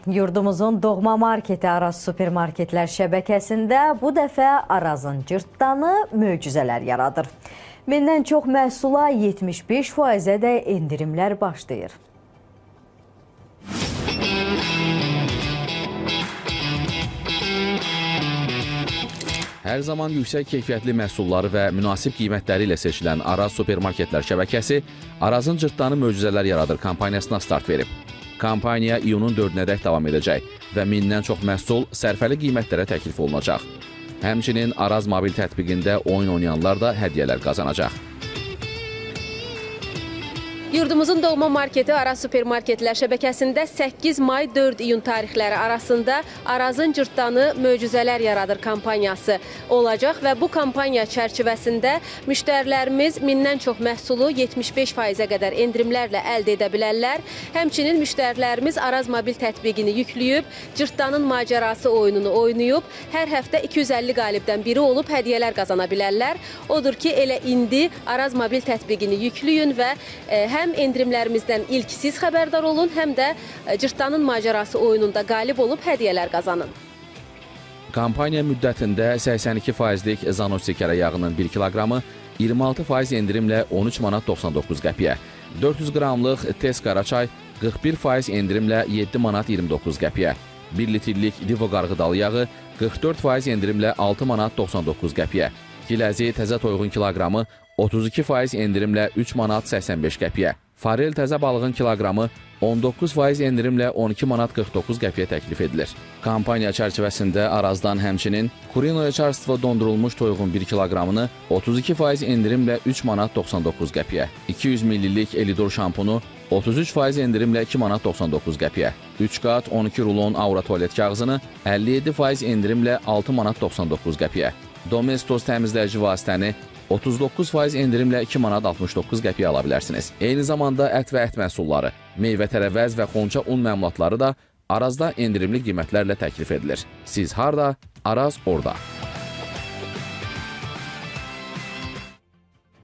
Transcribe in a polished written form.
Yurdumuzun doğma marketi Araz Supermarketlər şəbəkəsində bu dəfə Arazın cırtdanı möcüzələr yaradır. Mindən çox məhsula 75%-ə də endirimlər başlayır. Hər zaman yüksək keyfiyyətli məhsulları və münasib qiymətləri ilə seçilən Araz Supermarketlər şəbəkəsi Arazın cırtdanı möcüzələr yaradır kampaniyasına start verib. Kampaniya iyunun 4-nədək davam edəcək və mindən çox məhsul sərfəli qiymətlərə təklif olunacaq. Həmçinin Araz mobil tətbiqində oyun oynayanlar da hədiyyələr qazanacaq. Yurdumuzun doğma marketi Araz Supermarketlər şəbəkəsində 8 may 4 iyun tarixləri arasında Arazın cırtdanı möcüzələr yaradır kampaniyası olacaq və bu kampaniya çərçivəsində müştərilərimiz mindən çox məhsulu 75%-ə qədər endirimlərlə əldə edə bilərlər. Həmçinin müştərilərimiz Araz mobil tətbiqini yükləyib, cırtdanın macərası oyununu oynayıb, hər həftə 250 qalibdən biri olub hədiyyələr qazana bilərlər. Odur ki, elə indi Araz mobil tətbiqini yükləyin və həm endirimlərimizdən ilk siz xəbərdar olun, həm də cırtdanın macərası oyununda qalib olub hədiyyələr qazanın. Kampaniya müddətində 82%lik Zanossi kərə yağının 1 kiloqramı 26% endirimlə 13 manat 99 qəpiyə, 400 qramlıq tez qaraçay 41% endirimlə 7 manat 29 qəpiyə, 1 litrlik Divo qarğıdalı yağı 44% endirimlə 6 manat 99 qəpiyə, giləzi təzə toyuğun kiloqramı 32% endirimlə 3 manat 85 qəpiyə, farel təzə balığın kiloqramı 19% endirimlə 12 manat 49 qəpiyə təklif edilir. Kampaniya çərçivəsində Arazdan həmçinin Kurinoya çarstvo dondurulmuş toyuğun 1 kiloqramını 32% endirimlə 3 manat 99 qəpiyə, 200 ml Elidor şampunu 33% endirimlə 2 manat 99 qəpiyə, 3 qat 12 rulon Aura tualet kağızını 57% endirimlə 6 manat 99 qəpiyə, Domestos təmizləyici vasitəni 39% endirimlə 2 manat 69 qəpiyə ala bilərsiniz. Eyni zamanda ət və ət məhsulları, meyvə tərəvəz və xonça un məmulatları da Arazda endirimli qiymətlərlə təklif edilir. Siz harda? Araz orada.